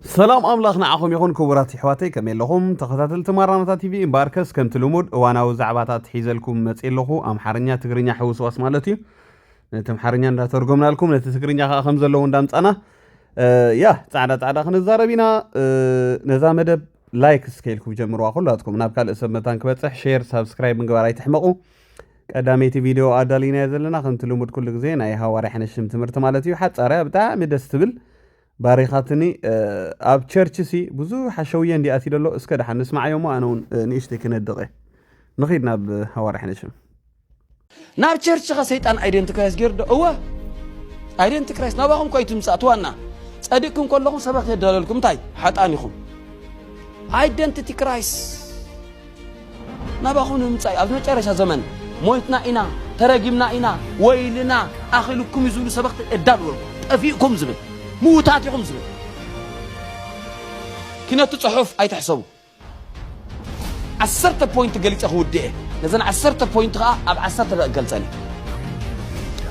سلام أملاخ نعاكم يكون كبرات حواتي كمل لهم تخطات تمرانات تي في باركس كم تلمود وانا وزعباتات حيزلكم مسئلكم ام حرنيا تغرينيا حوس واس مالتي نتم حرنيا ندا ترجمنا لكم نت تغرينيا خمس زلو اندامصنا يا تعدا خنزاربينا نزا مدب لايك سكيلكم جمروا كلاتكم ناب كال اسم متان كبصح شير سبسكرايب نغبار يتحمقوا قداميتي فيديو ادالينا يزلنا كم تلمود كل غزي ناي حواري حنشم تمرت مالتي حصاريا بتاع دستبل باريخاتني اب تشرشسي بزو حشويه اندي اسيدلو اسكا دحن نسمع يوم انا نيشتي كندقه نخيدنا بحوار حنشم ناب تشرش خا سيطان ايدنتيكرايز غيرد هو ايدنتيكرايز ناباكم كويتم ساتوانا صديقكم كلكم سبخ يدللكم تاي حطانيكم ايدنتيتي كرايس ناباكم نمصاي اب مچارشا زمن مويتنا اينا ترجمنا اينا ويلنا اخلكم يزول سبخ ادالو افيكم زبل موتاتكم زبل كنت تصحف اي تحسبوا 10 بوينت قلت اخودي لازم 10 بوينت اب 10 قلتني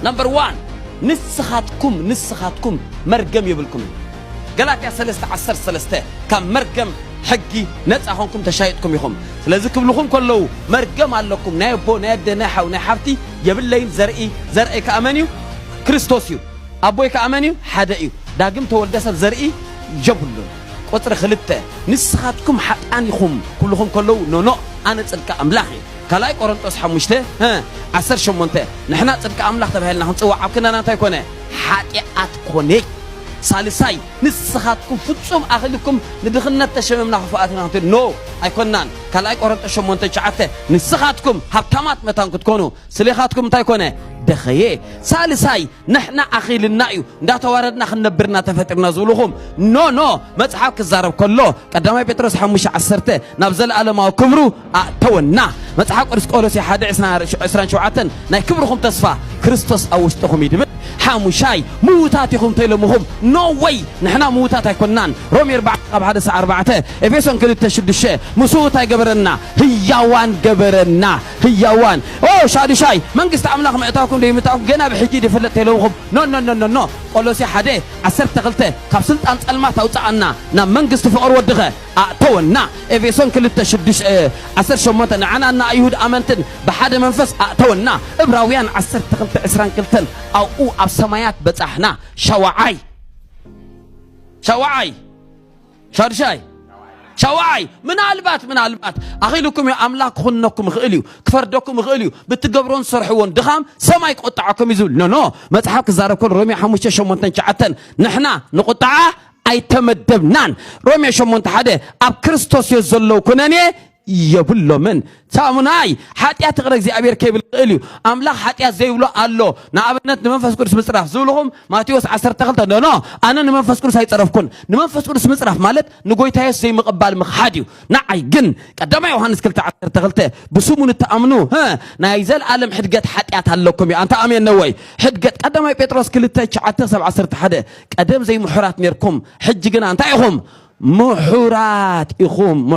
نمبر 1 نسخاتكم مرقم يبلكم قالت يا 10 كم مرقم حقي نصحونكم تشايدكم يخم لذلك كلكم كلو مرقم عليكم نايبو نادنا حو نحفتي يبلين زرعي كامنيو كريستوسيو ابوي كامنيو حدايو داقم تولد سب زرعي جبلو قطر خلته نسخاتكم حقانيكم كلكم كلو نو انا صدق املاخي كلاي قرنطس حمشته 18 نحنا صدق املاخ تبهلنا نصوع كنا انت يكون حقيقات كونيك سالساي نسخاتكم فصوم اخلكم ندخلنا تشممنا خفاتنا نو ايكونان كلاي قرنطس 8 نسخاتكم حبتمات متان كتكونوا سليخاتكم تايكونه دخيه سالساي نحنا اخيلنا يو نداتواردنا خنبرنا تفطرنا زولهم نو مصحف كزارب كله قدامي بطرس 5:10 نابزل علماو كبرو تونا مصحف قدس قولوس 1:27 ناي كبركم تسفا كريستوس اوشتكم يدم حاموشاي موتاتكم تيلمهم نو واي نحنا موتات يكونان رومي 4:4 افيسون 2:6 مسوتا يغبرنا هياوان غبرنا هياوان او شادشاي منغست املاك ميتاكم ديمتاكم جنا بحجي دفلت تيلوهم نو قولوس 1:10 كاب سلطان صلمات اوصانا نا منغست فقر ودخه تونا افيسون 2:6 18 نعنا نا ايهود امنتن بحد منفس تونا ابراويان 10:22 او اب سمايات بصحنا شوعي من البات اخيلكم يا املاك خنكم خيليو كفردكم خيليو بتجبرون صرحون دخام سماي قطعكم يزول نو مصحف كزارب كل رومي 5:8 نحنا نقطع اي تمدبنان رومي 8 اب كريستوس يزلو كنني يبلو من سامناي حاتيات غير እግዚአብሔር كيبل قاليو املاك حاتيات زيبلو الله نابنت نمنفس قدس مصرف زولهم ماتيوس 10:2 نو انا نمنفس قدس هيصرفكن نمنفس قدس مصرف ማለት ንጎይታዬ زي مقبال مخاديو نعي ግን ቀዳማ ዮሐንስ 2:10 بسمون تامنو ناي زل عالم حدقت حاتيات አለኩም አንተ አሜን ነው ወይ حدقت ቀዳማ ጴጥሮስ 2:9 ቀደም زي محرات نيركم حج ግን አንተ አይኹም محورات إخوم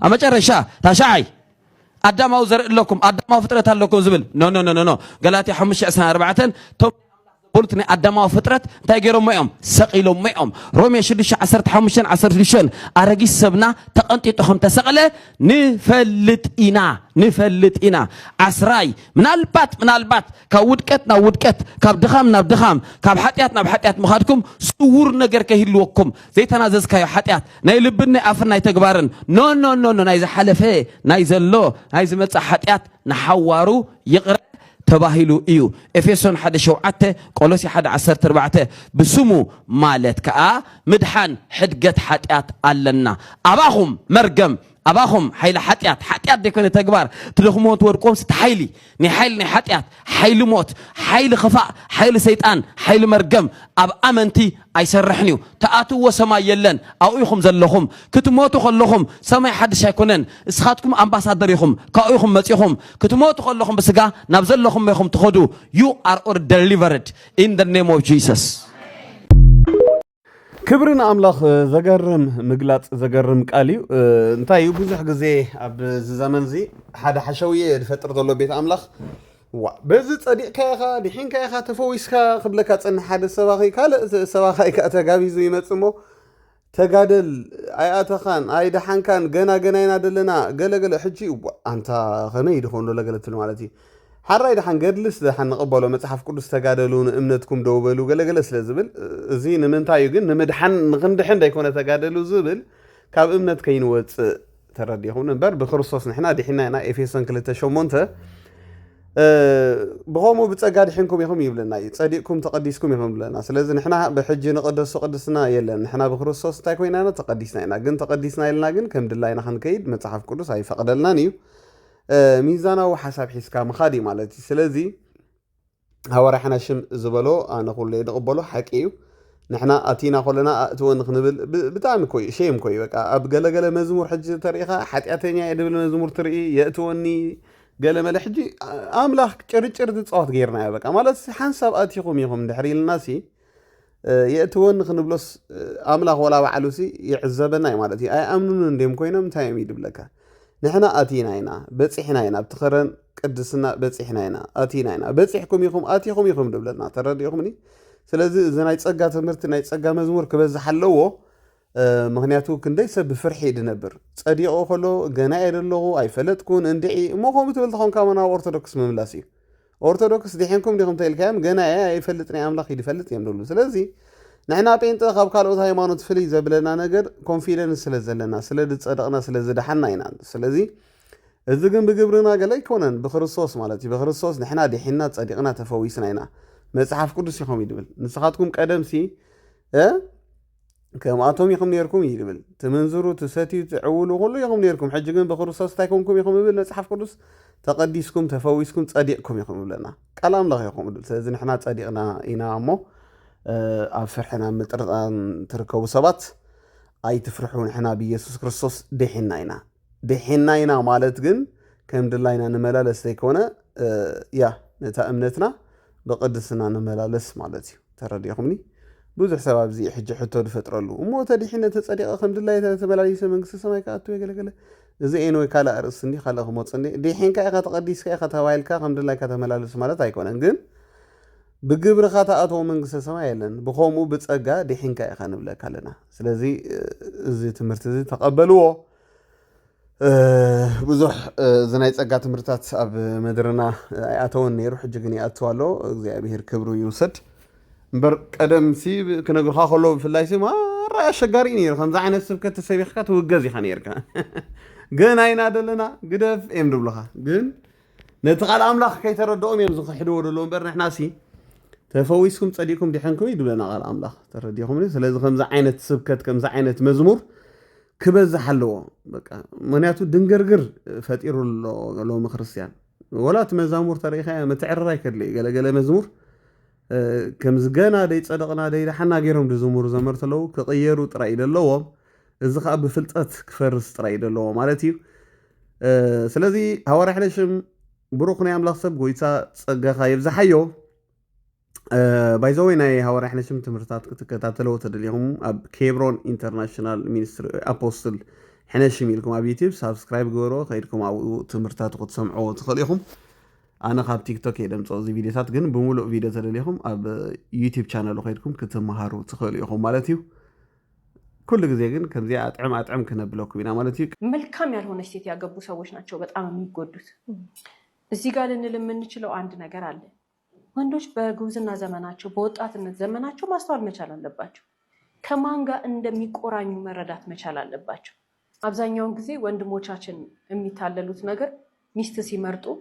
أما جرشا تشاي أدماو زرق لكم أدماو فترة لكم زبل نو قالاتي 5:4 توم قلتني أدماو فترة تاجروا معهم سقيلوا معهم رومي 15 أرجع سبنا تقنتي تهم تسقله نفلت إنا عسراي من البات كودكت كابدخام كاب حتيات مخادكم صور نجر كهيلوكم زي تنازز كاي حتيات ناي لبني أفر ناي تجبارن نو ناي حلفه ناي زلو ناي متص حتيات نحوارو يقرأ تباهلو ايو افيسون 1:7 قولوسي 1:14 بسمو مالت كا مدحان حدقت حتيات علنا اباهم مرقم اباهم حيل حتيات ديكون تكبار تدخموت ورقوم ستحيلي ني حتيات حيل موت حيل خفاء حيل شيطان حيل مرقم اب امنتي ايسرحنيو تاتو وسما يلن او يخم زلخم كتموتو خلخم سماي حدش يكونن اسخاتكم امباسادر يخم كايخم مصيخم كتموتو خلخم بسغا نابزلخم يخم تخدو you are all delivered in the name of Jesus كبرنا أملاخ زجرم مقلات زجرم قاليو انتايو بزح غزي اب زمن زي حدا حشويه فتره له بيت أملاخ بز تصديق كايخا دحين كايخا تفويسكا قبلك تصنح حدا سباخي كال سباخي كاتغابيزو يمصمو تغادل اي اتخان اي دحان كان غنا ينادلنا غلغل حجي انت خمي دخونو لغلتلو مالتي حراي دحان غدلس دحان نقبلو مصحف قدس تغادلون امنتكم دوبلو غلغل سلازبل ازي نمنتايو غن نمدحن نخندحن دايكونه تغادلو زبل كاب امنت كينوص ترديهم نبر بخريستوس نحنا دحينا انا افيسون 2:8 بقومو بتصقاد حينكم يخم يبلنا يصديقكم تقديسكم يخم لنا ስለዚህ نحنا بحج نقدس قدسنا يلن نحنا بخريستوس እንታይ ኮይናና ተቀዲስና ኢና ግን ተቀዲስና ይልና ግን ከም ድላይና ክንከይድ መጽሐፍ ቅዱስ አይፈቅደልናን እዩ ሚዛናዊ ሐሳብ ሒስካ መኻዲ ማለት እዩ ስለዚህ ሐዋርያና ሽም ዝበሎ ኣነ ኩሉ ይቅበሎ ሓቂ እዩ نحنا اتينا خلنا اتون نخنبل بتاعم كوي شيم كوي بقى اب ገለገለ መዝሙር ሕጂ ተሪኻ ሓጢያተኛ የድብል መዝሙር ትርኢ የእትወኒ قال ملحجي املاح ጭርጭር ዝጻወት ገይርና በቃ ማለት ሓንሳብ ኣቲኹም ይኹም ድሕሪ ልናሲ የእትወን ክንብሎስ ኣምላኽ ወላ ባዕሉሲ ይዕዘበና ማለት እዩ ኣይ ኣምኑን እንደም ኮይኖም እንታይ ይድብለካ ንሕና ኣቲና ኢና በፂሕና ኢና ብትኸረን ቅድስና በፂሕና ኢና ኣቲና ኢና በፂሕኩም ይኹም ኣቲኹም ይኹም ድብለና ተረዲኹምኒ ስለዚህ እዚ ናይ ጸጋ ትምህርቲ ናይ ጸጋ መዝሙር ክበዝሕ ኣለዎ ምክንያቱ ክንደይ ሰብ ፍርሒ ድነብር ጸዲቆ ከሎ ገና አይደለሁ አይፈለጥኩን እንዴ ሞኮም ትበልተኹም ካመና ኦርቶዶክስ መምላሲ ኦርቶዶክስ ዲሕንኩም ዲኹም ተልካም ገና አይፈልጥኒ አምላኽ ይፈልጥ የምደሉ ስለዚህ ንሕና ጴንጤ ካብ ካልኦት ሃይማኖት ፍልይ ዘብለና ነገር ኮንፊደንስ ስለዘለና ስለድጸደቕና ስለዝደሓና ኢና ስለዚህ እዚ ግን ብግብርና ገለ ይኮነን ብክርስቶስ ማለት እዩ ብክርስቶስ ንሕና ዲሕና ጸዲቕና ተፈዊስና ኢና መጽሐፍ ቅዱስ ይኹም ይድብል ንስኻትኩም ቀደምሲ كم أتوم يخم نيركم يدبل تمنزروا تساتي تعولوا كله يخم نيركم حجكم بخرصاص تايكم يخم يبل نصحف قدس تقديسكم تفويسكم تصديقكم يخم يبلنا كلام الله يخم يبل سيزن احنا تصديقنا إنا عمو فرحنا مترقان تركوا سبات أي تفرحون احنا بيسوس كريستوس دحنا إنا مالت جن كم دلاينا نملالس تيكونا يا نتأمنتنا بقدسنا نملالس مالتي ترى يخمني ብዙሕ ሰባብ እዚ ሕጂ ሕቶ ድፈጥረሉ እሞ ተዲሕነ ተጸዲቀ ከምድላይ ተበላሊሰ መንግስቲ ሰማይ ካኣቱ የገለገለ እዚ ኤን ወይ ካላ ርእስ እንዲ ካላ ክሞፅኒ ዲሕንካ ኢኻ ተቐዲስካ ኢኻ ተባይልካ ከምድላይካ ተመላለስ ማለት ኣይኮነን ግን ብግብርኻ ተኣትዎ መንግስቲ ሰማይ የለን ብኸምኡ ብፀጋ ዲሕንካ ኢኻ ንብለካ ኣለና ስለዚ እዚ ትምህርቲ እዚ ተቐበልዎ ብዙሕ እዚ ናይ ፀጋ ትምህርታት ኣብ ምድርና ኣይኣተወን ነይሩ ሕጂ ግን ይኣትዋ ኣሎ እግዚኣብሔር ክብሩ ይውሰድ እምበር ቀደም ሲ ክነግርካ ከሎ ብፍላይ ሲ ማራ ኣሸጋሪ ነይሩ ከምዚ ዓይነት ስብከት ተሰቢኽካ ትውገዝ ኢኻ ነርካ ግን ኣይና ደለና ግደፍ እዮም ድብልኻ ግን ነቲ ቃል ኣምላኽ ከይተረድኦም እዮም ዝኽሕድዎ ደሎ እምበር ንሕና ሲ ተፈዊስኩም ጸዲቅኩም ዲሕንኩም ይድብለና ቃል ኣምላኽ ተረዲኹም ስለዚ ከምዚ ዓይነት ስብከት ከምዚ ዓይነት መዝሙር ክበዝሕ ኣለዎ በቃ ምክንያቱ ድንግርግር ፈጢሩ ሎሚ ክርስቲያን ወላት መዛሙር ተሪኻ መትዕርራ ይከድሊ ገለገለ መዝሙር كم زجنا دي تصدقنا دي حنا غيرهم دي زمور زمرت له كغيروا طراي دلوهم اذا خاب بفلطت كفرس طراي دلوهم معناتي ስለዚህ ሐዋርያ ሕነሽም ብሩኽና አምላኽ ሰብ ጎይታ ጸጋኻ ይብዛሕዮ ባይዘወይ ናይ ሐዋርያ ሕነሽም ትምህርታት ክትከታተለው ተደልዮም ኣብ ኬብሮን ኢንተርናሽናል ሚኒስትሪ አፖስትል ሕነሽም ኢልኩም ኣብ ዩቲዩብ ሳብስክራይብ ገበሮ ከይድኩም ኣብ ትምህርታት ክትሰምዑ ትኽእልኩም أنا خاب تيك توك يدم صوزي فيديوهات جن بمولو فيديو تدليهم أب يوتيوب channel خيركم كتمهارو تخليهم مالتيو كل جزء جن كم زي أطعم كنا بلوك بينا مالتيو ملكام يالهون استيتي أجابو سووش ناتشو بتأمم يقودوس الزيجال إن لما نشلو عندنا جرالة وندوش بجوزنا زماناتشو بوطات إن زماناتشو ما صار مشال اللباتشو كمان جا عندهم يقرأني مردات مشال اللباتشو أبزان يوم جزء وندمو تشاشن أمي تعللوت نجر ميستسي مرتو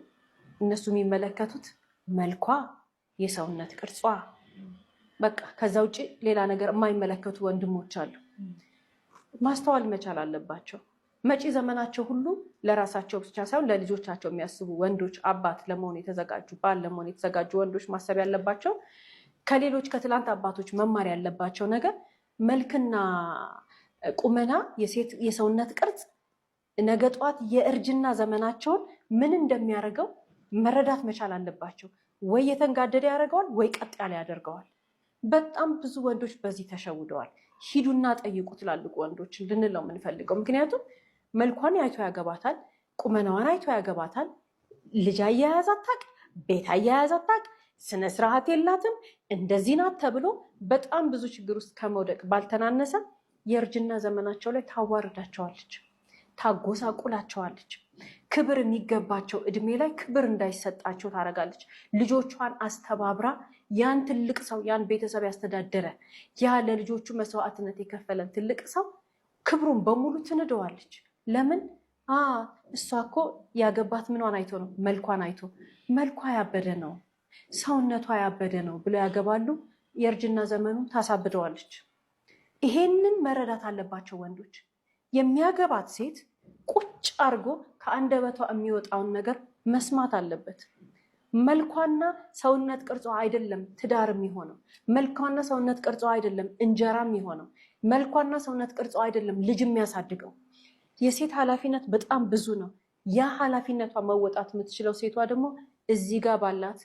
እነሱ የሚመለከቱት መልኳ የሰውነት ቅርጿ በቃ ከዛ ውጪ ሌላ ነገር የማይመለከቱ ወንድሞች አሉ ማስተዋል መቻል አለባቸው መጪ ዘመናቸው ሁሉ ለራሳቸው ብቻ ሳይሆን ለልጆቻቸው የሚያስቡ ወንዶች አባት ለመሆን የተዘጋጁ ባል ለመሆን የተዘጋጁ ወንዶች ማሰብ ያለባቸው ከሌሎች ከትላንት አባቶች መማር ያለባቸው ነገር መልክና ቁመና የሰውነት ቅርጽ ነገ ጧት የእርጅና ዘመናቸውን ምን እንደሚያደርገው መረዳት መቻል አለባቸው ወይ የተንጋደደ ያደርገዋል ወይ ቀጥ ያለ ያደርገዋል በጣም ብዙ ወንዶች በዚህ ተሸውደዋል ሂዱና ጠይቁ ትላልቁ ወንዶች ልንለው ምንፈልገው ምክንያቱም መልኳን አይቶ ያገባታል ቁመናዋን አይቶ ያገባታል ልጅ አያያዝ አታቅ ቤት አያያዝ አታውቅ፣ ስነ ስርዓት የላትም፣ እንደዚህ ናት ተብሎ በጣም ብዙ ችግር ውስጥ ከመውደቅ ባልተናነሰ የእርጅና ዘመናቸው ላይ ታዋርዳቸዋለች፣ ታጎሳቁላቸዋለች። ክብር የሚገባቸው እድሜ ላይ ክብር እንዳይሰጣቸው ታደርጋለች። ልጆቿን አስተባብራ ያን ትልቅ ሰው ያን ቤተሰብ ያስተዳደረ ያ ለልጆቹ መስዋዕትነት የከፈለን ትልቅ ሰው ክብሩን በሙሉ ትንደዋለች። ለምን? እሷ እኮ ያገባት ምኗን አይቶ ነው? መልኳን አይቶ። መልኳ ያበደ ነው፣ ሰውነቷ ያበደ ነው ብለው ያገባሉ። የእርጅና ዘመኑን ታሳብደዋለች። ይሄንን መረዳት አለባቸው ወንዶች። የሚያገባት ሴት ቁጭ አድርጎ ከአንደበቷ የሚወጣውን ነገር መስማት አለበት። መልኳና ሰውነት ቅርጿ አይደለም ትዳር የሚሆነው። መልኳና ሰውነት ቅርጿ አይደለም እንጀራ የሚሆነው። መልኳና ሰውነት ቅርጿ አይደለም ልጅ የሚያሳድገው። የሴት ኃላፊነት በጣም ብዙ ነው። ያ ኃላፊነቷ መወጣት የምትችለው ሴቷ ደግሞ እዚህ ጋር ባላት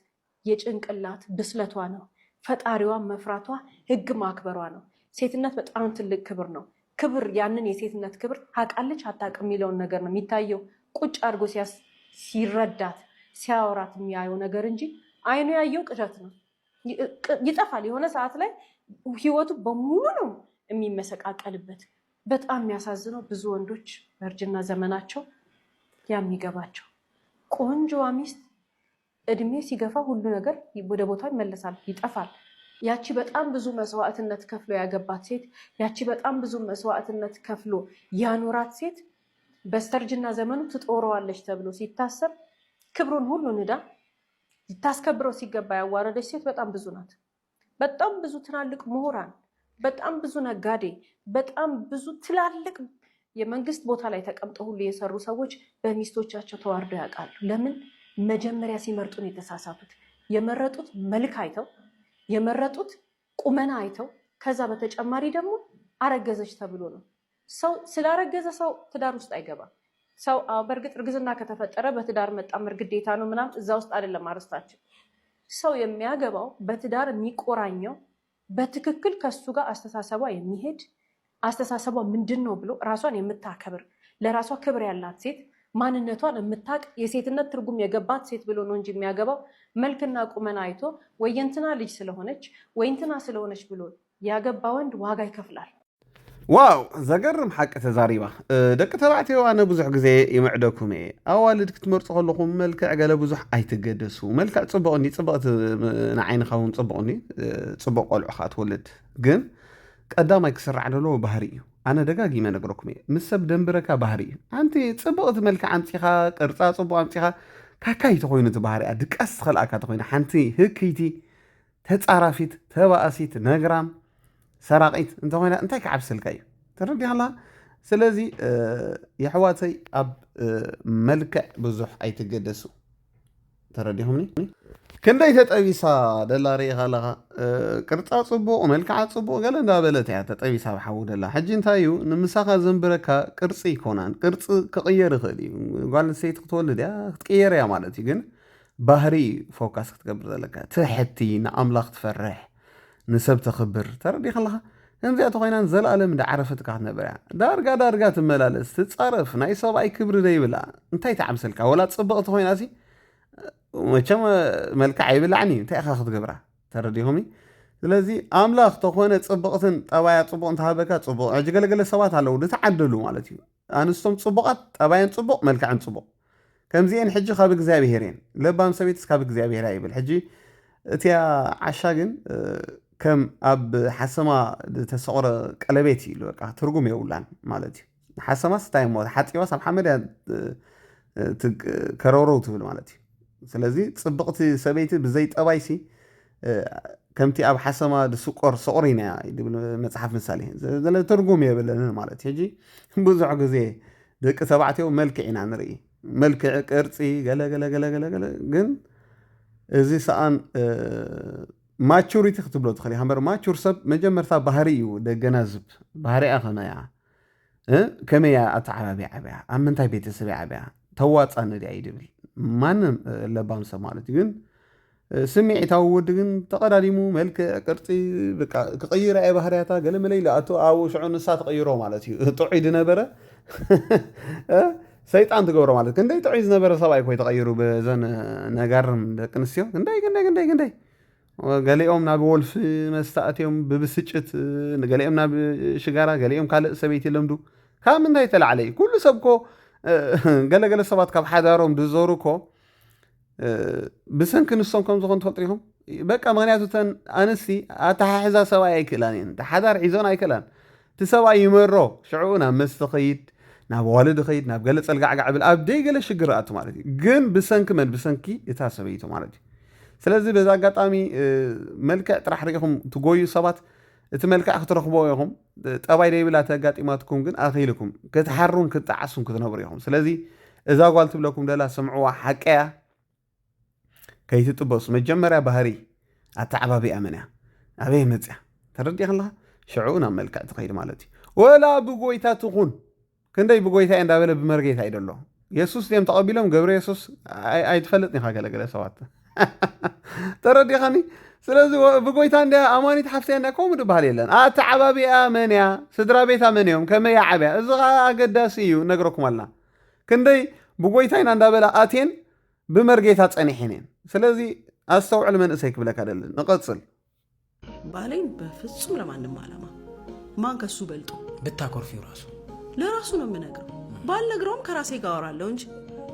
የጭንቅላት ብስለቷ ነው። ፈጣሪዋን መፍራቷ፣ ህግ ማክበሯ ነው። ሴትነት በጣም ትልቅ ክብር ነው። ክብር ያንን የሴትነት ክብር ታውቃለች አታውቅም የሚለውን ነገር ነው የሚታየው። ቁጭ አድርጎ ሲረዳት ሲያወራት የሚያየው ነገር እንጂ አይኑ ያየው ቅዠት ነው። ይጠፋል። የሆነ ሰዓት ላይ ህይወቱ በሙሉ ነው የሚመሰቃቀልበት። በጣም የሚያሳዝነው ብዙ ወንዶች በእርጅና ዘመናቸው የሚገባቸው ቆንጆዋ ሚስት እድሜ ሲገፋ ሁሉ ነገር ወደ ቦታ ይመለሳል፣ ይጠፋል። ያቺ በጣም ብዙ መስዋዕትነት ከፍሎ ያገባት ሴት፣ ያቺ በጣም ብዙ መስዋዕትነት ከፍሎ ያኖራት ሴት በስተርጅና ዘመኑ ትጦረዋለች ተብሎ ሲታሰብ ክብሩን ሁሉ ንዳ ልታስከብረው ሲገባ ያዋረደች ሴት በጣም ብዙ ናት። በጣም ብዙ ትላልቅ ምሁራን፣ በጣም ብዙ ነጋዴ፣ በጣም ብዙ ትላልቅ የመንግስት ቦታ ላይ ተቀምጠው ሁሉ የሰሩ ሰዎች በሚስቶቻቸው ተዋርደው ያውቃሉ። ለምን? መጀመሪያ ሲመርጡን የተሳሳቱት የመረጡት መልክ አይተው የመረጡት ቁመና አይተው፣ ከዛ በተጨማሪ ደግሞ አረገዘች ተብሎ ነው። ሰው ስላረገዘ ሰው ትዳር ውስጥ አይገባም። ሰው በእርግጥ እርግዝና ከተፈጠረ በትዳር መጣመር ግዴታ ነው ምናምን፣ እዛ ውስጥ አይደለም አርስታችን። ሰው የሚያገባው በትዳር የሚቆራኘው በትክክል ከሱ ጋር አስተሳሰቧ የሚሄድ አስተሳሰቧ ምንድን ነው ብሎ ራሷን የምታከብር ለራሷ ክብር ያላት ሴት፣ ማንነቷን የምታቅ የሴትነት ትርጉም የገባት ሴት ብሎ ነው እንጂ የሚያገባው መልክና ቁመና አይቶ ወይንትና ልጅ ስለሆነች ወይንትና ስለሆነች ብሎ ያገባ ወንድ ዋጋ ይከፍላል። ዋው ዘገርም ሓቂ ተዛሪባ። ደቂ ተባዕትዮ ኣነ ብዙሕ ግዜ ይምዕደኩም እየ። ኣዋልድ ክትመርፁ ከለኹም መልክዕ ገለ ብዙሕ ኣይትገደሱ። መልክዕ ፅቡቕኒ ፅቡቕቲ ንዓይንኻ እውን ፅቡቕኒ ፅቡቕ ቆልዑ ካ ትወልድ፣ ግን ቀዳማይ ክስራዕ ደሎ ባህሪ እዩ። ኣነ ደጋጊመ ነግረኩም እየ፣ ምስ ሰብ ደንብረካ ባህሪ እዩ። ኣንቲ ፅቡቕቲ መልክዕ ኣምፂኻ ቅርፃ ፅቡቕ ኣምፂኻ ካካይቲ ኮይኑ እቲ ባህሪያ ድቀስ ትኽእልኣካ ተኮይና ሓንቲ ህክይቲ ተፃራፊት ተባእሲት ነግራም ሰራቂት እንተኮይና እንታይ ክዓብሰልካ እዩ? ተረዲኻላ። ስለዚ የሕዋተይ ኣብ መልክዕ ብዙሕ ኣይትገደሱ። ተረዲኹምኒ? ክንደይ ተጠቢሳ ደላ ርኢኻ ኣለኻ። ቅርፃ ፅቡቕ መልክዓ ፅቡቕ ገለ እንዳበለት እያ ተጠቢሳ ብሓዊ ደላ። ሕጂ እንታይ እዩ ንምሳኻ ዘንብረካ ቅርፂ ይኮናን። ቅርፂ ክቕየር ይኽእል እዩ። ጓል ኣንስተይቲ ክትወልድ እያ ክትቅየር እያ ማለት እዩ። ግን ባህሪ ፎካስ ክትገብር ዘለካ ትሕቲ፣ ንኣምላኽ ትፈርሕ፣ ንሰብ ተኽብር። ተረዲኻ ኣለኻ? ከምዚኣ ተኮይናን ዘለኣለም እንዳዓረፈትካ ክትነብር እያ። ዳርጋ ዳርጋ ትመላለስ ትፀረፍ፣ ናይ ሰብኣይ ክብሪ ደይብላ። እንታይ ተዓምሰልካ? ወላ ፅብቕቲ ኮይና ሲ መቸም መልክዕ ኣይብላዕኒ እንታይ ኢኻ ክትገብራ? ተረዲኹም? ስለዚ ኣምላኽ ተኾነ ፅቡቕትን ጠባያ ፅቡቕ እንተሃበካ ፅቡቕ። ሕጂ ገለገለ ሰባት ኣለው ዝተዓደሉ ማለት እዩ። ኣንስቶም ፅቡቓት ጠባየን ፅቡቕ መልክዕን ፅቡቕ ከምዚአን ሕጂ ካብ እግዚኣብሔር እየን። ለባም ሰበይትስ ካብ እግዚኣብሔር ይብል። ሕጂ እቲያ ዓሻ ግን ከም ኣብ ሓሰማ ተሰቑረ ቀለቤት ኢሉ በቃ ትርጉም የብላን ማለት እዩ። ሓሰማስ እንታይ ሞ ሓፂባስ ኣብ ሓመድ ከረውረው ትብል ማለት እዩ። ስለዚ ፅብቕቲ ሰበይቲ ብዘይ ጠባይሲ ከምቲ ኣብ ሓሰማ ድስቆር ሰቑሪና ይብል መፅሓፍ ምሳሌ ዘለ ትርጉም የብለን ማለት እዩ። ሕጂ ብዙሕ ግዜ ደቂ ተባዕትዮ መልክዕ ኢና ንርኢ፣ መልክዕ ቅርፂ ገለገለገለገለ። ግን እዚ ሰኣን ማቹሪቲ ክትብሎ ትኽእል ኢኻ። ማቹር ሰብ መጀመርታ ባህሪ እዩ ደገናዝብ። ባህሪኣ ከመያ ከመያ ኣተዓባብያ ዓብያ ኣብ ምንታይ ቤተሰብ ዓብያ ተዋፃኒ ድያ ይድብል ማንም ለባም ሰብ ማለት እዩ። ግን ስሚዒታዊ ወዲ ግን ተቐዳዲሙ መልክዕ ቅርፂ ክቕይራ እየ ባህርያታ ገለ መለይ ለኣቶ ኣብ ሽዑ ንሳ ተቐይሮ ማለት እዩ። ጥዑይ ድነበረ ሰይጣን ትገብሮ ማለት ክንደይ ጥዑይ ዝነበረ ሰብኣይ ኮይ ተቐይሩ ብዘን ነጋርም ደቂ ኣንስትዮ ክንደይ ገሊኦም ናብ ወልፊ መስተኣትዮም ብብስጭት ገሊኦም ናብ ሽጋራ ገሊኦም ካልእ ሰበይቲ ለምዱ ካብ ምንታይ ተላዕለ እዩ ኩሉ ሰብ ኮ ገለገለ ሰባት ካብ ሓዳሮም ድዞሩ ኮ ብሰንኪ ንሶም ከም ዝኾኑ ትፈልጡ ኢኹም በቃ ምክንያቱ ተን ኣንስቲ ኣተሓሕዛ ሰብኣይ ኣይክእላን እየን ሓዳር ሒዞን ኣይክእላን እቲ ሰብኣይ ይመሮ ሽዑ ናብ መስተ ኸይድ ናብ ዋልድ ኸይድ ናብ ገለ ፀልጋዕጋዕ ብል ኣብ ደይ ገለ ሽግር ኣቱ ማለት እዩ ግን ብሰንኪ መን ብሰንኪ እታ ሰበይቱ ማለት እዩ ስለዚ በዛ ኣጋጣሚ መልክዕ ጥራሕ ርኢኹም ትጎዩ ሰባት እቲ መልክዕ ክትረኽቦ ኢኹም ጠባይ ደይብላ ተጋጢማትኩም ግን ኣኺልኩም ክትሓሩን ክትዓሱን ክትነብሩ ኢኹም ስለዚ እዛ ጓል ትብለኩም ደላ ስምዕዋ ሓቀያ ከይትጥበሱ መጀመርያ ባህሪ ኣተዓባቢኣ መን እያ ኣበይ መፅያ ተረዲእ ከለኻ ሽዑ ናብ መልክዕ ትኸይድ ማለት እዩ ወላ ብጎይታ ትኹን ክንደይ ብጎይታ እየ እንዳበለ ብመርጌታ ይደሎ የሱስ እዮም ተቐቢሎም ገብረ የሱስ ኣይትፈልጥኒ ኢኻ ገለገለ ሰባት ተረዲኸኒ ስለዚ ብጎይታ እንዳ ኣማኒት ሓፍተያ እንዳ ከምኡ ድበሃል የለን ኣተዓባቢኣ መን እያ ስድራ ቤታ መን እዮም ከመይ ዓብያ እዚ ኣገዳሲ እዩ ነግረኩም ኣለና ክንደይ ብጎይታ ኢና እንዳበለ ኣትየን ብመርጌታ ፀኒሐን እየን ስለዚ ኣስተውዕል መንእሰይ ክብለካ ደለን ንቐፅል ባሌን በፍጹም ለማንም ዓላማ ማን ከሱ በልጦ ብታኮርፊው ራሱ ለራሱ ነው የምነግረው ባልነግረውም ከራሴ ጋር አወራለሁ እንጂ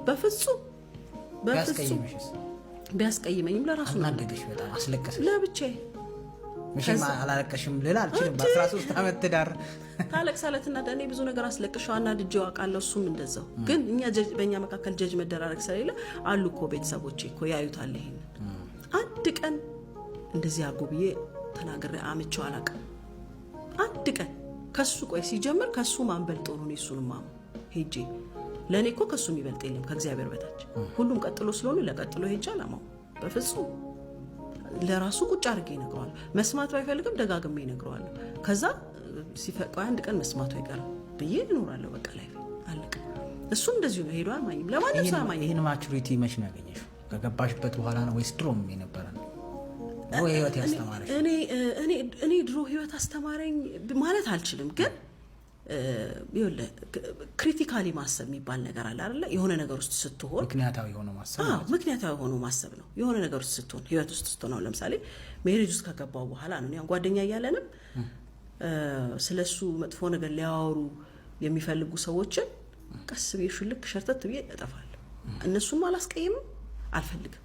በፍጹም ቢያስቀይመኝም ለራሱ ነው አናደገሽ በጣም አስለቀሰሽ ለብቻዬ ምሽማ አላለቀሽም ሌላ አልችልም በ13 ዓመት ትዳር ታለቅሳለትና እኔ ብዙ ነገር አስለቅሻው አናድጄው አውቃለሁ እሱም እንደዛው ግን እኛ በእኛ መካከል ጀጅ መደራረግ ስለሌለ አሉ እኮ ቤተሰቦቼ እኮ ያዩታል ይሄን አንድ ቀን እንደዚህ አርጎ ብዬ ተናግሬ አምቼው አላውቅም አንድ ቀን ከሱ ቆይ ሲጀምር ከሱ ማን በልጦ ነው እሱንም ማሙ ሄጄ ለኔ እኮ ከሱ የሚበልጥ የለም ከእግዚአብሔር በታች ሁሉም ቀጥሎ ስለሆነ ለቀጥሎ ሄጄ አላማው በፍጹም ለራሱ ቁጭ አድርጌ ይነግረዋል መስማቱ አይፈልግም ደጋግሜ ይነግረዋል ከዛ ሲፈቀው አንድ ቀን መስማቱ አይቀርም ብዬ እኖራለሁ በቃ ላይ አለቀ እሱም እንደዚህ ነው ሄዶ አማኝም ለማንም ሳማኝ ይሄን ማቹሪቲ መች ነው ያገኘሽው ከገባሽበት በኋላ ነው ወይስ ድሮም የነበረ ነው ወይ ህይወት ያስተማረሽ እኔ ድሮ ህይወት አስተማረኝ ማለት አልችልም ግን ይወለ ክሪቲካሊ ማሰብ የሚባል ነገር አለ አይደል የሆነ ነገር ውስጥ ስትሆን ምክንያታዊ ሆኖ ማሰብ ነው የሆነ ነገር ውስጥ ስትሆን ህይወት ውስጥ ስትሆን ነው ለምሳሌ ሜሪጅ ውስጥ ከገባው በኋላ ነው ያን ጓደኛ እያለንም ስለሱ መጥፎ ነገር ሊያወሩ የሚፈልጉ ሰዎችን ቀስ ብዬ ሽልክ ሸርተት ብዬ እጠፋለሁ እነሱም አላስቀይምም አልፈልግም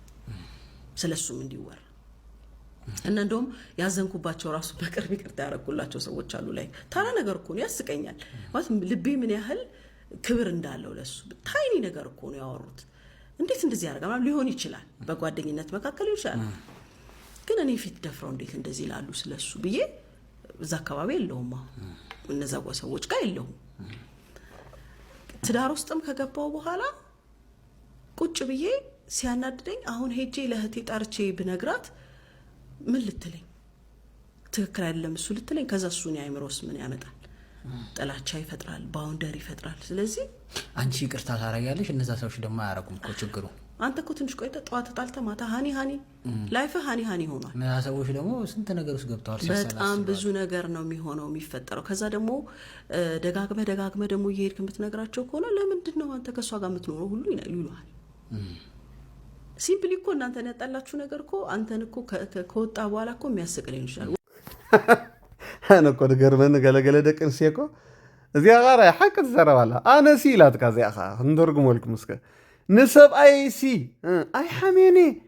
ስለሱም እንዲወራ እና እንደውም ያዘንኩባቸው ራሱ በቅርብ ይቅርታ ያረኩላቸው ሰዎች አሉ ላይ ታራ ነገር እኮ ነው ያስቀኛል ማለት ልቤ ምን ያህል ክብር እንዳለው ለሱ ታይኒ ነገር እኮ ነው ያወሩት እንዴት እንደዚህ ያደርጋል ሊሆን ይችላል በጓደኝነት መካከል ይችላል ግን እኔ ፊት ደፍረው እንዴት እንደዚህ ይላሉ ስለሱ ብዬ እዛ አካባቢ የለውም እነዛ ሰዎች ጋር የለውም ትዳር ውስጥም ከገባው በኋላ ቁጭ ብዬ ሲያናድደኝ አሁን ሄጄ ለህቴ ጣርቼ ብነግራት ምን ልትለኝ ትክክል አይደለም እሱ ልትለኝ ከዛ እሱን ያይምሮስ ምን ያመጣል ጥላቻ ይፈጥራል ባውንደሪ ይፈጥራል ስለዚህ አንቺ ይቅርታ ታረጋለሽ እነዛ ሰዎች ደግሞ አያረጉም እኮ ችግሩ አንተ እኮ ትንሽ ቆይተ ጠዋት ተጣልተ ማታ ሃኒ ላይፍ ሃኒ ሆኗል እነዛ ሰዎች ደግሞ ስንት ነገር ውስጥ ገብተዋል በጣም ብዙ ነገር ነው የሚሆነው የሚፈጠረው ከዛ ደግሞ ደጋግመ ደግሞ እየሄድክ የምትነግራቸው ከሆነ ለምንድን ነው አንተ ከሷ ጋር የምትኖረው ሁሉ ይሉሃል ሲምፕሊ እኮ እናንተን ያጣላችሁ ነገር እኮ አንተን እኮ ከወጣ በኋላ እኮ የሚያስቀለኝ ይችላል أنا كنت قربان قال دكن سيكو زي غارة حكت زروالا أنا سي لا تكازي أخا ندرقم ولك مسكة نسب أي سي أي حميني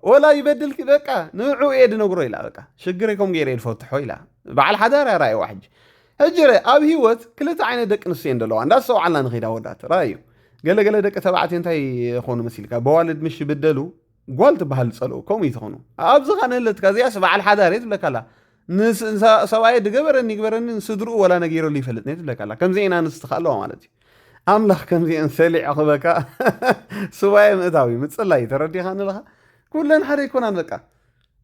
ولا يبدل كذا بقى نوعو إيد نقرأ إلى بقى شجركم غير الفتحوا إلى بعد حدار رأي واحد هجرة أبي هوت كلتا عين دكن سين دلوا عند السو على نخيدا ودات رأيو قال دك تبعتين تاي خونو مسيلك بوالد مش بدلو قلت بهالصلو كوم يتخونو أبزغ أنا اللي تكازي أسبع الحدار يتبلك لا نس سوايد جبرني صدروا ولا نجيروا اللي فلتني تبلك لا كم زين أنا استخلوا مالتي أملخ كم زين سلع أخذك سواي متاوي متصلي تردي خان لها كلن حدا يكون عندك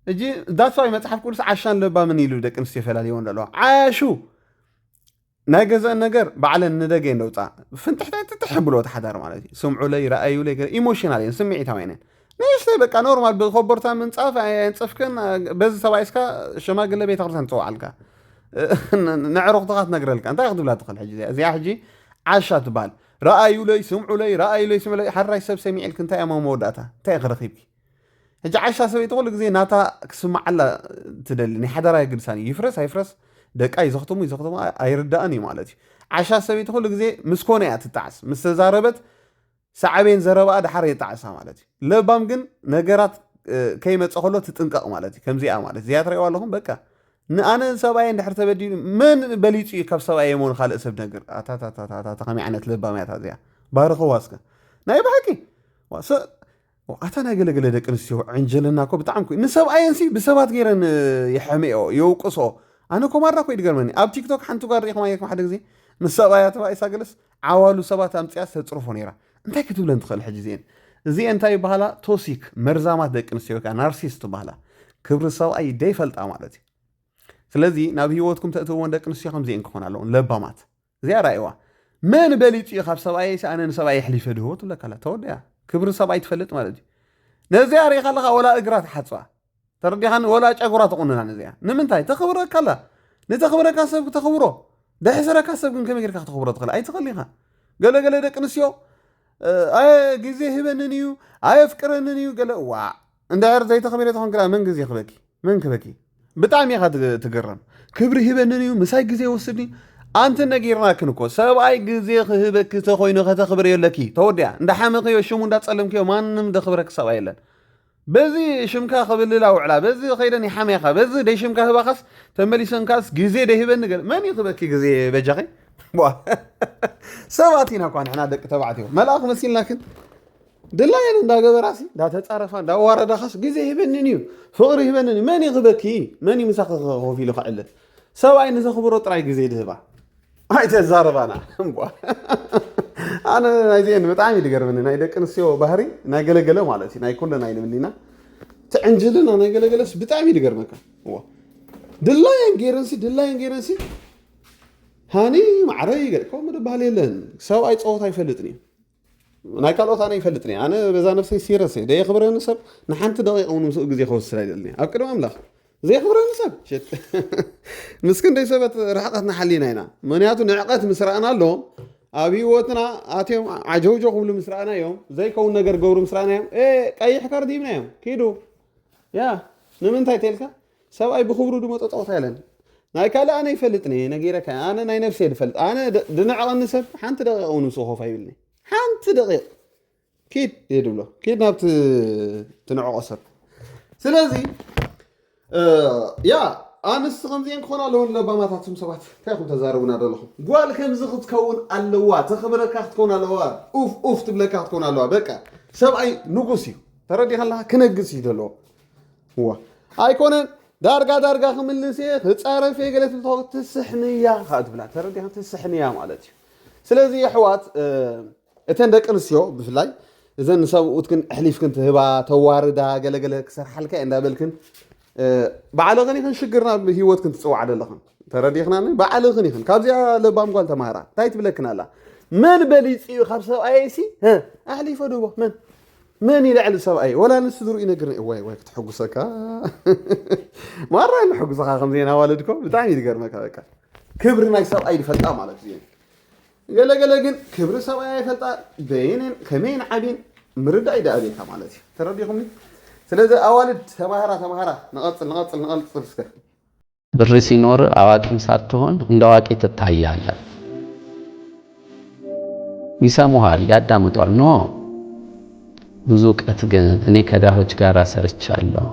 اجي دافاي متحف كل عشان لبا من يلو دك مستفلا ليون له عاشو ناجز النجر بعلى الندقين لو طا فانت تحب له تحضر مالتي سمعوا لي رايوا لي ايموشنال سمعي تاوينين ليش بقى نورمال بالخبرتها من صاف ينصفكن بز سوايسكا شماغل بيت خرسن توعلكا نعرق ضغط نقرلك انت ياخذ بلا دخل حجي زي حجي عاشات بال رأيوا لي سمعوا لي رأيوا لي سمعوا لي حرّي سب سميع الكنتا يا ماما وداتا تاي غرخيبكي هجا عشا سوي تقول زي ناتا كسمع على تدلني حدا راي قدساني يفرس دك اي زختمو ايرداني مالتي عشا سوي تقول زي مسكونه تتعس مستزاربت سعبين زربا دحر يتعسا مالتي لبام جن نغرات كيمصخلو تطنقق مالتي كمزيا مالتي زيات ريوا لهم بقى انا سباي اندحر تبدي من بليصي كف سباي يمون خالق سب نغر اتا تقمي عينت لبام يا تازيا بارخو واسكا ناي بحكي واس واتانا غلغله دقنسيو عنجلنا كو بتعم كو نسباي انسي بسبات غيرن يحميو يوقصو انا كو مره كو يدغرمني اب تيك توك حنتو غار يخما يك حد غزي نسباي تباي ساغلس عوالو سبات امصياس تصرفو نيرا انت كتبلن تخل حج زين زي انتي بحالا توسيك مرزامات دقنسيو كا نارسيست بحالا كبر سو اي ديفلت مالتي ስለዚህ ናብ ህይወትኩም ተእትውዎ ደቂ ኣንስትዮ ከምዚ እንክኾን ኣለዎን ለባማት እዚኣ ራእይዋ መን በሊፅ እዩ ካብ ሰብኣይ ኣነ ንሰብኣይ የሕሊፈ ድሆ ትብለካ ኣላ ተወድያ ክብሪ ሰብኣይ ትፈልጥ ማለት እዩ ነዚኣ ሪኢኻ ኣለኻ ወላ እግራ ትሓፅባ ተረዲኻን ወላ ጨጉራ ትቑንና ነዚኣ ንምንታይ ተኽብረካ ኣላ ንተኽብረካ ሰብ ተኽብሮ ደሕሰረካ ሰብ ግን ከመይ ጌርካ ክትኽብሮ ትኽእል ኣይትኽእል ኢኻ ገለገለ ደቂ ኣንስትዮ ኣየ ግዜ ህበንን እዩ ኣየ ፍቅረንን እዩ ገለ ዋ እንዳር ዘይተኽቢረ ትኾን ግራ መን ግዜ ክበኪ መን ክበኪ بتعم يا خد تجرم كبري هبنني ومساي جزء وصلني أنت نجيرنا كنكو سبعي جزء هبك تخوينه خد لكي تودع ده حمقي وشومون ده تسلم كيو ما نم دخبرك سبعي لن بزي شمكا خبل لا وعلا بزي خيرني حميقة بزي ده شمكا هبا خاص تملي سنكاس جزء ده هبن نقول من يخبك جزء بجاي سبعتينا كون إحنا دك تبعتيو ملاك مسين لكن دلاين دا غبراسي دا تتصرفان دا واردا خاص غزي يبننيو فقري يبنني ماني غبكي ماني مسخ خوفي له خعله سواي نزخبرو طراي غزي دهبا اي تزاربانا انا نايزين بتعامي دغرمن ناي دقنسيو بحري ناي غلغله مالتي ناي كلنا ناي منينا تعنجلنا ناي غلغلس بتعامي دغرمك هو دلاين غيرنسي هاني معري قالكم دبال يلن سواي صوت يفلطني ناي قالوت انا يفلطني انا بዛ نفسي سيرس ده يخبرني سب نحنت دقيقه ونمسو غزي خوس رايدلني اقدم املاح زي يخبرني سب شت مسكن دي سبت رحقتنا حلينا هنا منياتو نعقات مسرانا لهم ابي وتنا اتيم عجوجو قبل مسرانا يوم زي كون نجر غور مسرانا يوم قاي حكار ديبنا يوم كيدو يا نمنتاي تلكا سباي بخبرو دمو تطوت يلن ناي قال انا يفلطني نغيرك انا ناي نفسي دفلط انا دنعقن نسب حنت دقيقه ونمسو خوف يبلني حنت دقيق كيد يدبلو كيد نابت تنعو أسر سلازي يا أنا استغمزين كونا لون لبامات سبات كيفكم تزاربنا دلهم قال كم زخت كون اللوات تخبرك تكون اللوات اوف تبلك تكون اللوات بقى سبعي نقصي ترى دي خلاها كنقصي دلو هو اي كون دارغا خملسي تصارف يقلت تسحنيا خاط بلا ترى دي تسحنيا مالتي سلازي يا حوات اتن دقنسيو بفلاي اذا نسوت كن احليف كنت هبا تواردا غلغله كسر حلكه اندابلكن بعلغني كن شجرنا بهيوت كنت تصوع عدلخن ترديخنا بعلغني كن كابزيا لبام قال تمارا تايت بلكنا لا من بليصي خرسو ايسي احليف دوبو من يلعل سبعي ولا نسدرو ينغرني واي تحقسك مره نحقسك خمزينا والدكم بتاعي يدغرمك بقى كبرنا سبعي يفلطا مالك زين قال ግን ክብር ሰብኣይ ይፈልጣል በይንን ከመይን ዓቢን ምርዳይ ዳአቤካ ማለት እዩ ተረዲኹም ስለዚ አዋልድ ተማሃራ ነቐጽል እስከ ብር ሲኖር አዋቂም ሳትሆን እንደ አዋቂ ትታያለህ ይሰሙሃል ያዳምጣል ኖ ብዙ እውቀት ግን እኔ ከዳሆች ጋር ሰርቻለሁ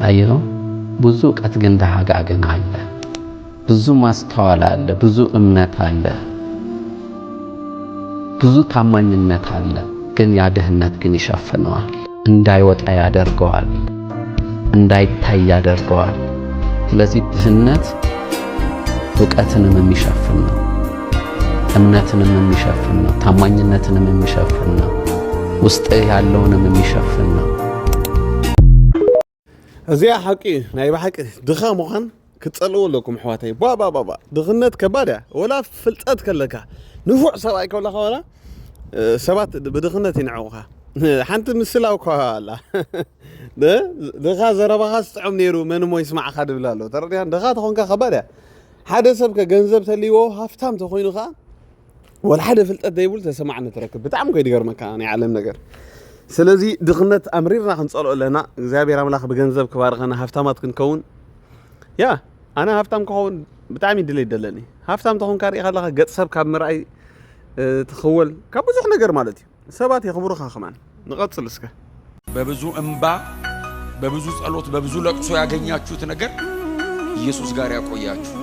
አየሁ ብዙ እውቀት ግን ደሃ ጋር ግን አለ ብዙ ማስተዋል አለ ብዙ እምነት አለ ብዙ ታማኝነት አለ ግን ያ ድህነት ግን ይሸፍነዋል እንዳይወጣ ያደርገዋል እንዳይታይ ያደርገዋል ስለዚህ ድህነት እውቀትንም የሚሸፍን ነው እምነትንም የሚሸፍን ነው ታማኝነትንም የሚሸፍን ነው ውስጥ ያለውንም የሚሸፍን ነው እዚያ ሐቂ ናይ በሐቂ ድኻ መኾን كتصلوا لكم حواتي بابا دغنت كباده ولا فلطت كلك نفوع سباي كلها ولا سبات بدغنت ينعوها حنت مسلاو كوالا دغا زربا خاصعم نيرو من مو يسمع خد بلالو ترى دغا تكون كباده حدا سبك ገንዘብ ተሊዎ ሃፍታም ተኮይኑኻ ولا حدا فلطت ديبول تسمعنا تركب بتعم كيد يغرمك انا يعلم ነገር ስለዚህ ድኽነት አምሪርና ክንጸልኦ ለና እግዚአብሔር አምላኽ በገንዘብ ከባርኸና ሃፍታማት ክንከውን ያ አና ሃፍታም ከሆን በጣም ይድል ይደለኒ ሃፍታም ተሆን ካሪ ካለኻ ገጽ ሰብ ካብ ምርአይ ተخول ካብ ብዙሕ ነገር ማለት እዩ ሰባት ይኽብሩኻ ከማን ንቀጽል እስከ በብዙ እንባ በብዙ ጸሎት በብዙ ለቅሶ ያገኛችሁት ነገር ኢየሱስ ጋር ያቆያችሁ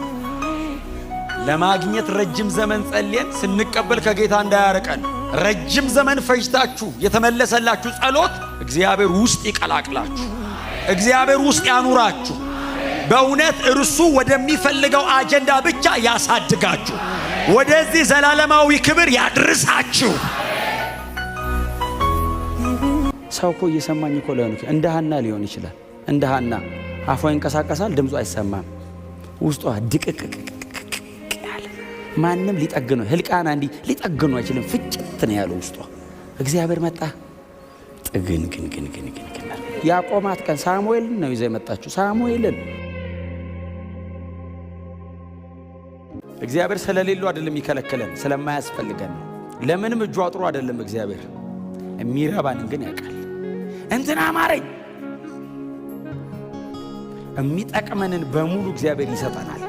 ለማግኘት ረጅም ዘመን ጸልየን ስንቀበል ከጌታ እንዳያረቀን ረጅም ዘመን ፈጅታችሁ የተመለሰላችሁ ጸሎት እግዚአብሔር ውስጥ ይቀላቅላችሁ እግዚአብሔር ውስጥ ያኑራችሁ በእውነት እርሱ ወደሚፈልገው አጀንዳ ብቻ ያሳድጋችሁ ወደዚህ ዘላለማዊ ክብር ያድርሳችሁ ሰው እኮ እየሰማኝ እኮ ሊሆን ይችላል እንደ ሐና ሊሆን ይችላል እንደ ሐና አፏ ይንቀሳቀሳል ድምፁ አይሰማም ውስጧ ድቅቅቅ ያለ ማንም ሊጠግነው ህልቃና እንዲ ሊጠግነው አይችልም ፍጭት ነው ያለው ውስጧ እግዚአብሔር መጣ ጥግን ግን ያቆማት ቀን ሳሙኤልን ነው ይዘው መጣችሁ ሳሙኤልን እግዚአብሔር ስለሌለው አይደለም ይከለከለን ስለማያስፈልገን ለምንም እጁ አጥሮ አይደለም እግዚአብሔር የሚረባንን ግን ያውቃል እንትና ማረኝ የሚጠቅመንን በሙሉ እግዚአብሔር ይሰጠናል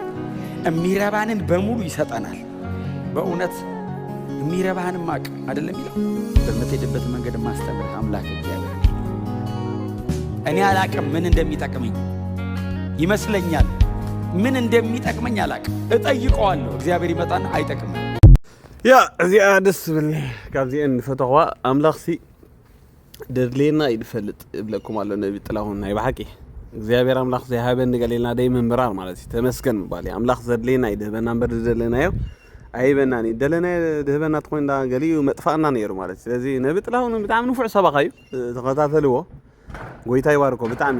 የሚረባንን በሙሉ ይሰጠናል በእውነት የሚረባህን ማቅ አይደለም ይላል በመተደበት መንገድ ማስተምር አምላክ እግዚአብሔር እኔ አላቅም ምን እንደሚጠቅመኝ ይመስለኛል ምን እንደሚጠቅመኝ አላቅም እጠይቀዋለሁ እግዚአብሔር ይመጣና አይጠቅም ያ እዚያ ደስ ብል ካብዚን ፈተዋ አምላኽሲ ደድሌና ይድፈልጥ ይብለኩም አለ ነብይ ጥላሁን ናይ ባሐቂ እግዚአብሔር አምላኽ ዘይሃበን ገሌልና ደይ ምምራር ማለት ተመስገን ባሊ አምላኽ ዘድሌና ይደበና እንበር ዘደለናዮ አይበናኒ ደለና ደበና ተቆንዳ ገሊዩ መጥፋና ነይሩ ማለት ስለዚህ ነብይ ጥላሁን በጣም ንፉዕ ሰባኻዩ ተኸታተልዎ ጎይታ ይባርኮ በጣም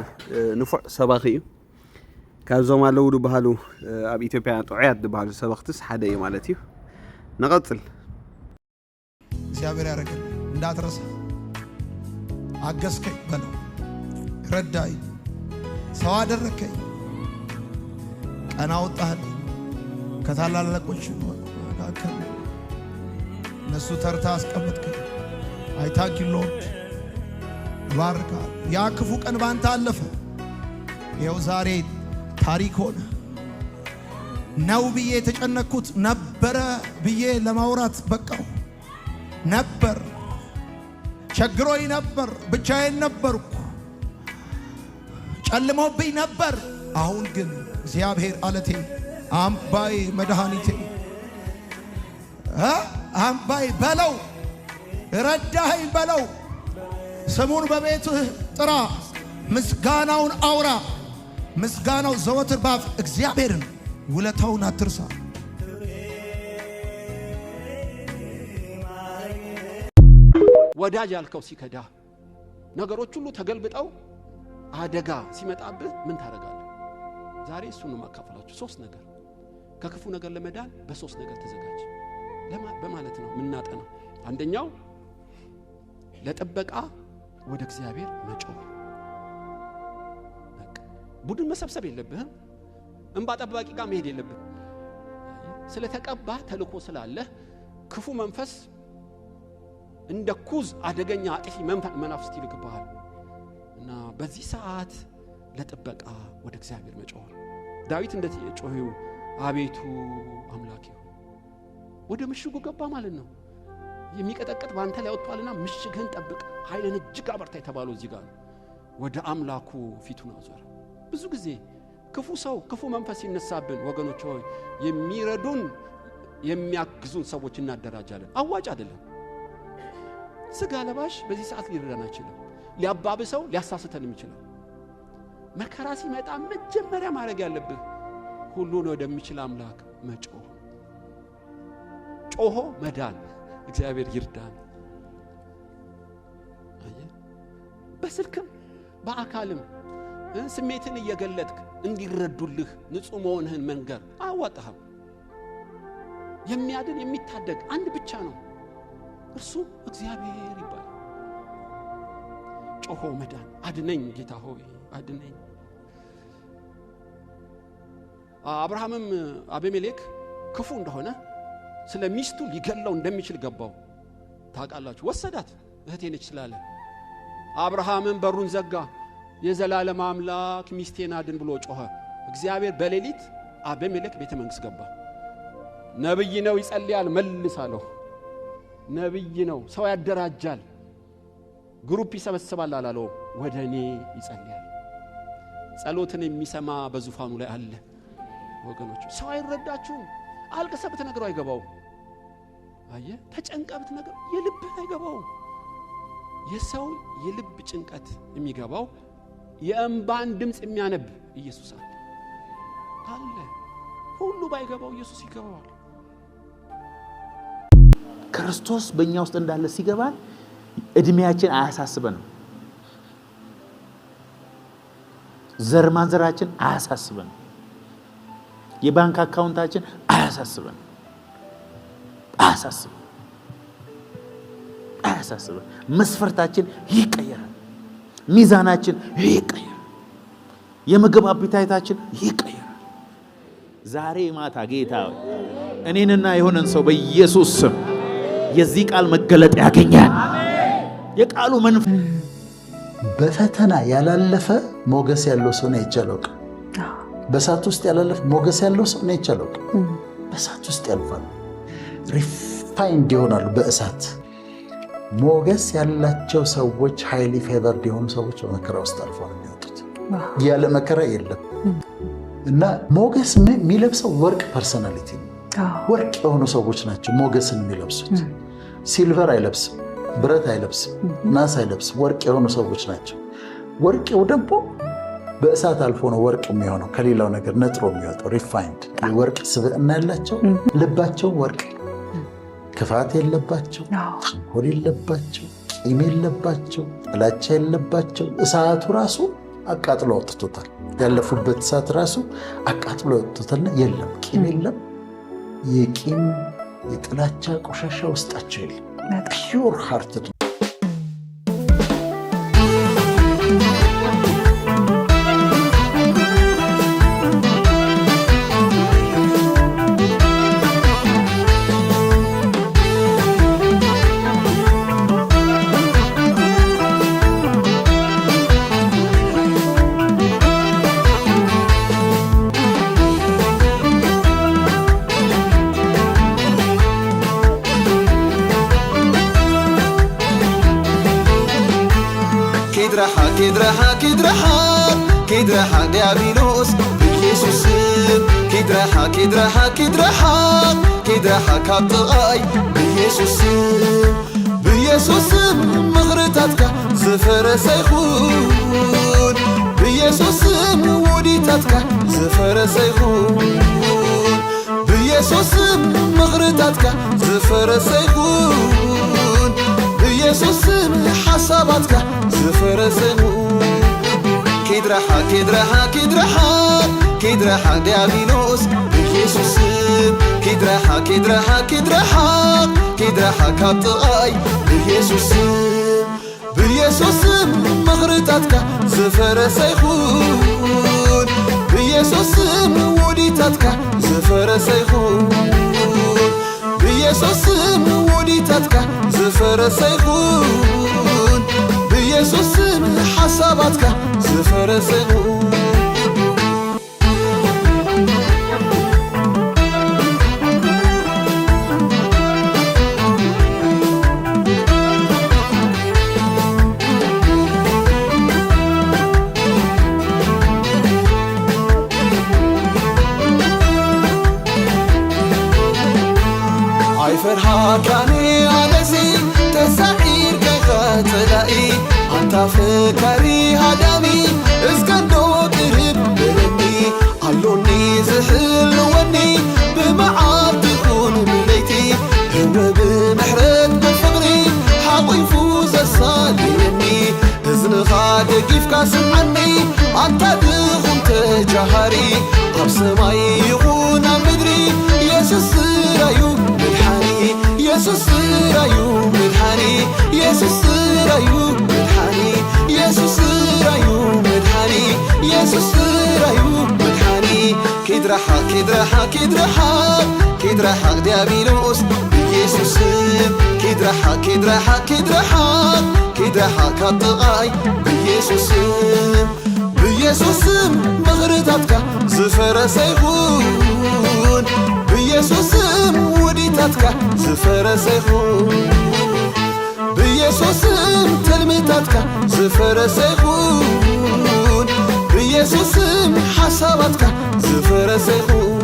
ንፉዕ ሰባኺዩ ካብዞም አለው ድባሉ ኣብ ኢትዮጵያ ጦዕያት ድባሉ ሰባኽትስ ሓደ እዩ ማለት እዩ نقتل እግዚአብሔር ያረጋል እንዳትረሳ አገስከኝ በለው ረዳይ ሰው አደረከኝ ቀና ወጣህልኝ ከታላላቆች መካከል እነሱ ተርታ አስቀምጥከኝ አይታንክ ዩ ሎርድ ባርካል ያ ክፉ ቀን ባንተ አለፈ ይኸው ዛሬ ታሪክ ሆነ ነው ብዬ ተጨነኩት ነበረ ብዬ ለማውራት በቃው ነበር ቸግሮኝ ነበር ብቻዬን ነበርኩ ጨልሞብኝ ነበር አሁን ግን እግዚአብሔር አለቴ አምባይ መድኃኒቴ አምባይ በለው ረዳኸኝ በለው ስሙን በቤትህ ጥራ ምስጋናውን አውራ ምስጋናው ዘወትር ባፍ እግዚአብሔርን ውለታውን አትርሳ ወዳጅ ያልከው ሲከዳ ነገሮች ሁሉ ተገልብጠው አደጋ ሲመጣብህ ምን ታረጋለህ ዛሬ እሱን ማካፈላችሁ ሶስት ነገር ከክፉ ነገር ለመዳን በሶስት ነገር ተዘጋጅ በማለት ነው ምናጠና አንደኛው ለጥበቃ ወደ እግዚአብሔር መጮህ ቡድን መሰብሰብ የለብህም እንባ ጠባቂ ጋር መሄድ የለብህ ስለተቀባ ተልኮ ስላለ ክፉ መንፈስ እንደ ኩዝ አደገኛ አጥፊ መናፍስት ይልክብሃል እና በዚህ ሰዓት ለጥበቃ ወደ እግዚአብሔር መጮህ ዳዊት እንደዚህ ጮኸው አቤቱ አምላኬ ወደ ምሽጉ ገባ ማለት ነው የሚቀጠቀጥ ባንተ ላይ ወጥቷልና ምሽግህን ጠብቅ ኃይልን እጅግ አበርታ የተባለው እዚህ ጋር ወደ አምላኩ ፊቱን አዞረ ብዙ ጊዜ ክፉ ሰው ክፉ መንፈስ ይነሳብን ወገኖች ሆይ የሚረዱን የሚያግዙን ሰዎች እናደራጃለን አዋጭ አይደለም ስጋ ለባሽ በዚህ ሰዓት ሊረዳን አይችልም ሊያባብሰው ሊያሳስተንም ይችላል መከራ ሲመጣ መጀመሪያ ማድረግ ያለብህ ሁሉን ወደሚችል አምላክ መጮህ ጮሆ መዳን እግዚአብሔር ይርዳን በስልክም በአካልም ስሜትን እየገለጥክ እንዲረዱልህ ንጹህ መሆንህን መንገር አዋጣህም የሚያድን የሚታደግ አንድ ብቻ ነው እርሱ እግዚአብሔር ይባላል ጮሆ መዳን አድነኝ ጌታ ሆይ አድነኝ አብርሃምም አቤሜሌክ ክፉ እንደሆነ ስለ ሚስቱ ሊገለው እንደሚችል ገባው። ታውቃላችሁ ወሰዳት እህቴ ነች ስላለ አብርሃምን በሩን ዘጋ። የዘላለም አምላክ ሚስቴን አድን ብሎ ጮኸ። እግዚአብሔር በሌሊት አቤሜሌክ ቤተ መንግስት ገባ። ነብይ ነው ይጸልያል መልሳለሁ። ነብይ ነው ሰው ያደራጃል ግሩፕ ይሰበስባል አላለው። ወደኔ ይጸልያል። ጸሎትን የሚሰማ በዙፋኑ ላይ አለ። ወገኖች ሰው አይረዳችሁም። አልቀሰበት ነገር አይገባው። አየ ተጨንቀበት ነገር የልብ አይገባው። የሰው የልብ ጭንቀት የሚገባው የእንባን ድምጽ የሚያነብ ኢየሱስ አለ። ሁሉ ባይገባው ኢየሱስ ይገባዋል። ክርስቶስ በእኛ ውስጥ እንዳለ ሲገባን እድሜያችን አያሳስበንም። ዘር ማንዘራችን አያሳስበንም። የባንክ አካውንታችን አያሳስበንም። መስፈርታችን ይቀየራል። ሚዛናችን ይቀየራል። የምግብ አፒታይታችን ይቀየራል። ዛሬ ማታ ጌታ እኔንና የሆነን ሰው በኢየሱስ ስም የዚህ ቃል መገለጥ ያገኛል። የቃሉ መንፈስ በፈተና ያላለፈ ሞገስ ያለው ሰው ነው ይቻላል። በሳት ውስጥ ያላለፈ ሞገስ ያለው ሰው ነው ይቻላል። በሳት ውስጥ ያልፋል፣ ሪፋይንድ ይሆናሉ በእሳት። ሞገስ ያላቸው ሰዎች ሃይሊ ፌቨርድ የሆኑ ሰዎች በመከራ ውስጥ አልፈው ነው የሚወጡት። ያለ መከራ የለም። እና ሞገስ የሚለብሰው ወርቅ ፐርሰናሊቲ ነው። ወርቅ የሆኑ ሰዎች ናቸው ሞገስን የሚለብሱት። ሲልቨር አይለብስም፣ ብረት አይለብስም፣ ናስ አይለብስም። ወርቅ የሆኑ ሰዎች ናቸው። ወርቄው ደግሞ በእሳት አልፎ ነው ወርቅ የሚሆነው፣ ከሌላው ነገር ነጥሮ የሚወጣው ሪፋይንድ የወርቅ ስብዕና ያላቸው። ልባቸው ወርቅ፣ ክፋት የለባቸው፣ ተንኮል የለባቸው፣ ቂም የለባቸው፣ ጥላቻ የለባቸው። እሳቱ ራሱ አቃጥሎ አውጥቶታል። ያለፉበት እሳት ራሱ አቃጥሎ አውጥቶታልና የለም ቂም የለም። የቂም የጥላቻ ቆሻሻ ውስጣቸው የለም። ፒውር ሃርት كيدرحا ديابيلوس بيسوس كيدرحا كابتغاي بيسوس مغرتاتك زفر سيخون بيسوس وديتاتك زفر سيخون بيسوس مغرتاتك زفر سيخون بيسوس حساباتك زفر سيخون كيدرحا ديابيلوس بيسوس كيدرحا كابتغاي بيسوس مغرتاتك زفر سيخون بيسوس وديتاتك زفر سيخون بيسوس وديتاتك زفر سيخون بيسوس حساباتك زفر سيخون فرحاكاني على زي تسعير كغاتلائي أنت فكري هدامي اسكندو قرب بلني علوني زحل وني بمعاب تكون بليتي هو بمحرد بفقري حاوي فوز الصاليني إذن خاد كيف كاسم عني أنت دخل تجهري أبسماي يغون مدري يسس رايو يسوس رايو مدحاني يسوس رايو مدحاني يسوس رايو مدحاني يسوس رايو مدحاني كيدرحا كيدرحق ديابيلوس بيسوس كيدرحق كيدرحق كيدرحق كيدرحق كالطغاي بيسوس بيسوس مغرطاتك زفر سيخون بيسوس وديتاتك زفر سيخون بيسوس تلميتاتك زفر سيخون بيسوس حساباتك زفر سيخون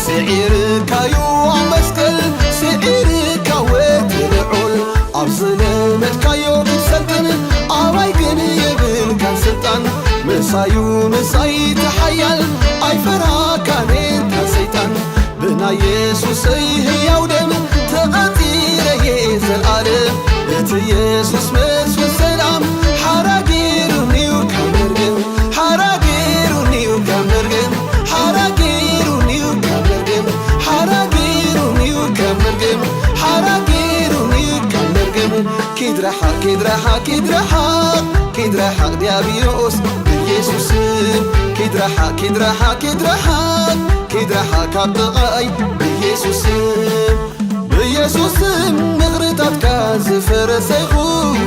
سعيرك يوع مسكل سعيرك وتلعول أبظلمتك يوم سلطن أرايقن يبل كان سلطان مسايو مساي تحيال أي فراكانين كان سيطان بنا يسوس هي ودم تغطير يزل عالم ات يسوس مسو السلام حراقيروني وكامرقن حراقيروني وكامرقن حراقيروني وكامرقن حراقيروني وكامرقن حراقيروني وكامرقن كيدرحق كيدرحق كيدرحق كيدرحق ديابيلوس بيسوس كيدرحق كيدرحق كيدرحق كيدرحق كالطغاي بيسوس بيسوس مغرطاتك زفر سيخون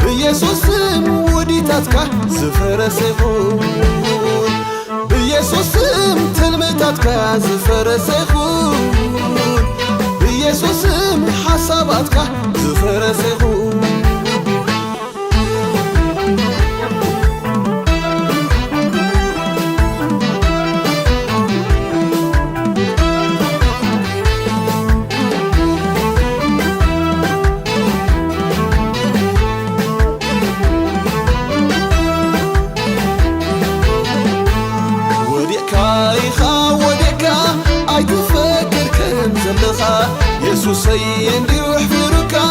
بيسوس وديتاتك زفر سيخون بيسوس تلميتاتك زفر سيخون بيسوس حساباتك زفر سيخون يسوسي ينديوح فيروكا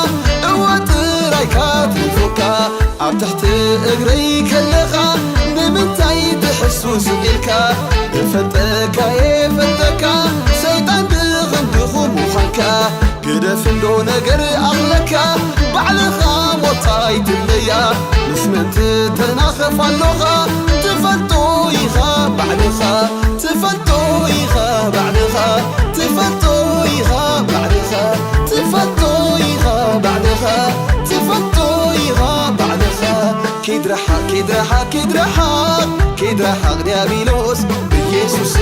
اواترايكا تلفوكا عب تحت اقري كلخا نمنتاي تحسو سقيلكا يفتكا يفتكا سيطان بغندخو مخانكا قدف اندو نقر اغلكا بعلخا موطاي تليا نسمنت تناخف اللغة تفلتو يخا بعلخا تفلتو يخا بعلخا تفلتو يخا بعدها تفلتو يخا بعدها تفلتو يخا بعدها كيدرحق كيدرحق كيدرحق كيدرحق ديابيلوس بيسوس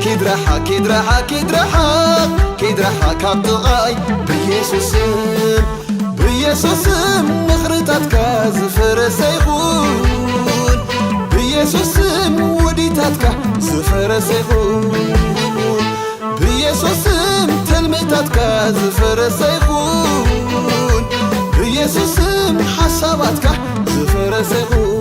كيدرحق كيدرحق كيدرحق كيدرحق كالطغاي بيسوس بيسوس مغرطاتك زفر سيخون بيسوس وديتاتك زفر سيخون بيسوس تلميتاتك زفر سيخون بيسوس حساباتك زفر سيخون